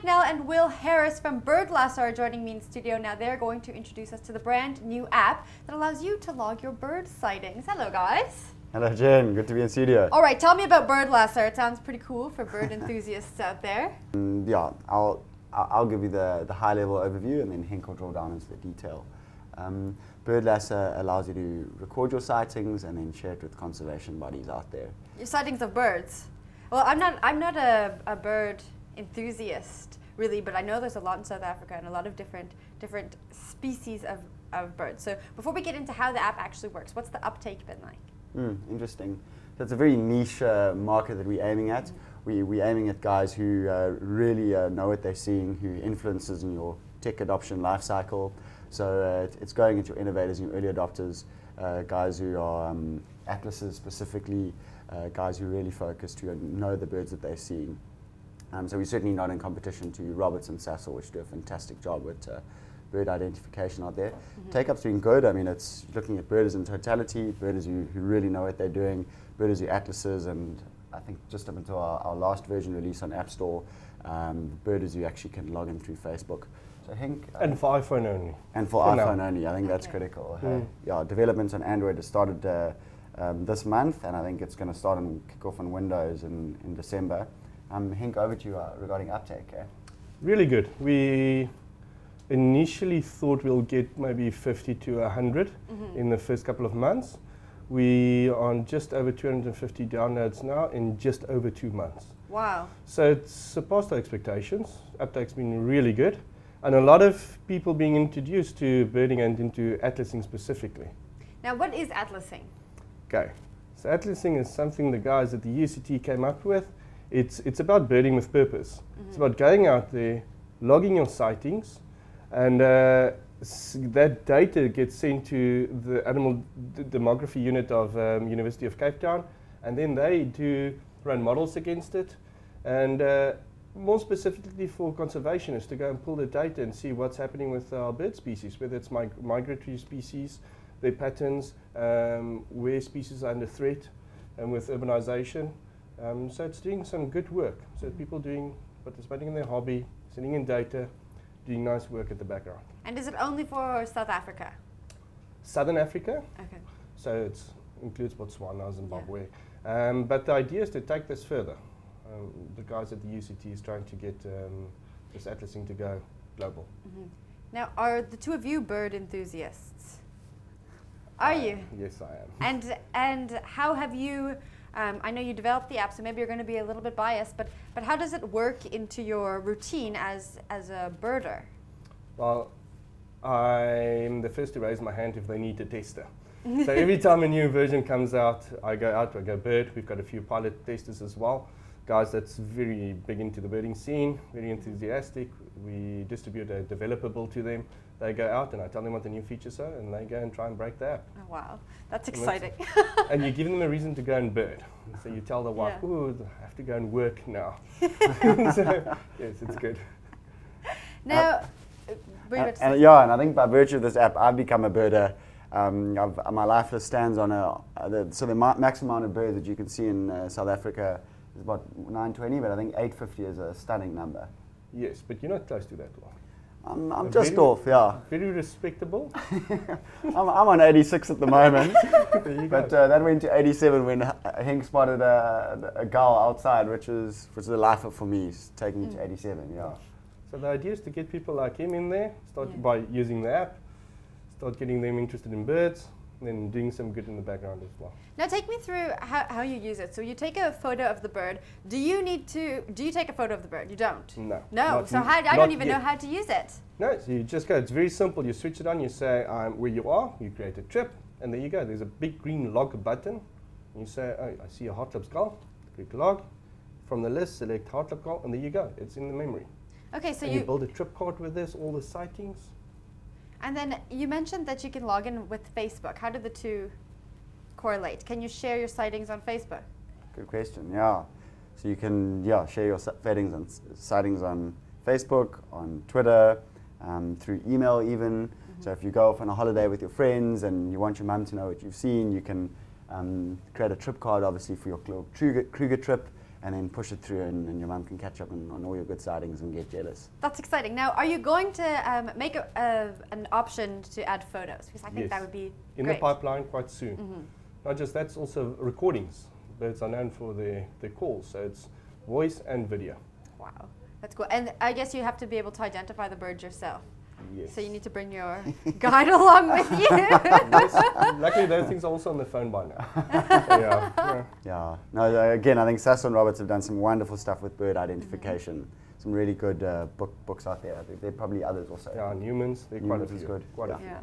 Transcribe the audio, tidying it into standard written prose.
McNell and Will Harris from Birdlasser are joining me in studio now. They're going to introduce us to the brand new app that allows you to log your bird sightings. Hello, guys. Hello, Jen. Good to be in studio. All right, tell me about Birdlasser. It sounds pretty cool for bird enthusiasts out there. Yeah, I'll give you the high-level overview, and then Henk will draw down into the detail. Birdlasser allows you to record your sightings and then share it with conservation bodies out there. Your sightings of birds. Well, I'm not a bird enthusiast really, but I know there's a lot in South Africa and a lot of different species of birds. So before we get into how the app actually works, what's the uptake been like? Interesting. That's a very niche market that we're aiming at. We're aiming at guys who really know what they're seeing, who influences in your tech adoption life cycle. So it's going into your innovators and your early adopters, guys who are atlases specifically, guys who are really focused, who know the birds that they're seeing. So we're certainly not in competition to Roberts and Sasol, which do a fantastic job with bird identification out there. Take-up's been good. I mean, it's looking at birders in totality, birders who really know what they're doing, birders who atlases, and I think just up until our last version release on App Store, birders who actually can log in through Facebook. So Henk, and for iPhone only. And for iPhone only, I think that's critical. Yeah, development on Android has started this month, and I think it's going to start and kick off on Windows in December. Henk, over to you regarding uptake. Really good. We initially thought we'll get maybe 50 to 100 in the first couple of months. We are on just over 250 downloads now in just over 2 months. Wow. So it's surpassed our expectations. Uptake's been really good. And a lot of people being introduced to birding and into atlasing specifically. Now, what is atlasing? Okay, so atlasing is something the guys at the UCT came up with. It's about birding with purpose. It's about going out there, logging your sightings, and that data gets sent to the animal demography unit of University of Cape Town, and then they do run models against it. And more specifically for conservationists to go and pull the data and see what's happening with our bird species, whether it's migratory species, their patterns, where species are under threat, and with urbanization. So it's doing some good work. So people participating in their hobby, sending in data, doing nice work at the background. And is it only for South Africa? Southern Africa. Okay. So it includes Botswana, Zimbabwe. Yeah. But the idea is to take this further. The guys at the UCT is trying to get this atlasing to go global. Now, are the two of you bird enthusiasts? Are you? Yes, I am. And how have you? I know you developed the app, so maybe you're going to be a little bit biased. But how does it work into your routine as a birder? Well, I'm the first to raise my hand if they need a tester. So every time a new version comes out, I go bird. We've got a few pilot testers as well. Guys that's very big into the birding scene, very enthusiastic. We distribute a developable to them. They go out and I tell them what the new features are, and they go and try and break the app. Oh, wow, that's exciting. And you give them a reason to go and bird. So you tell the wife, "Ooh, I have to go and work now." So, yes, it's good. Now, and I think by virtue of this app, I've become a birder. My life list stands on the maximum amount of birds that you can see in South Africa is about 920, but I think 850 is a stunning number. Yes, but you're not close to that one. I'm just off, yeah. Very respectable. I'm on 86 at the moment, but that went to 87 when Henk spotted a gull outside, which was the life of for me, taking me to 87, yeah. So the idea is to get people like him in there, start by using the app, start getting them interested in birds, and then doing some good in the background as well. Now take me through how you use it. So you take a photo of the bird. Do you take a photo of the bird? You don't? No. No, so I don't even know how to use it. No, so you just go, it's very simple. You switch it on, you say where you are, you create a trip, and there you go. There's a big green log button. And you say, oh, I see a Hartlips gull, click log. From the list, select Hartlip gull, and there you go. It's in the memory. Okay, so you build a trip card with this, all the sightings. And then you mentioned that you can log in with Facebook. How do the two correlate? Can you share your sightings on Facebook? Good question, yeah. So you can share your sightings on Facebook, on Twitter, through email even. So if you go off on a holiday with your friends and you want your mum to know what you've seen, you can create a trip card obviously for your Kruger trip, and then push it through, and your mum can catch up on all your good sightings and get jealous. That's exciting. Now, are you going to make an option to add photos? Because I think that would be in great. the pipeline quite soon. Not just that's also recordings. Birds are known for their calls, so it's voice and video. Wow, that's cool. And I guess you have to be able to identify the birds yourself. Yes. So you need to bring your guide along with you. Yes. Luckily, those things are also on the phone by now. Yeah. No, again, I think Sasso and Roberts have done some wonderful stuff with bird identification. Some really good books out there. I think there are probably others also. Yeah, Newman's, they're quite a Newman's few. is good. Quite a Yeah. few. Yeah.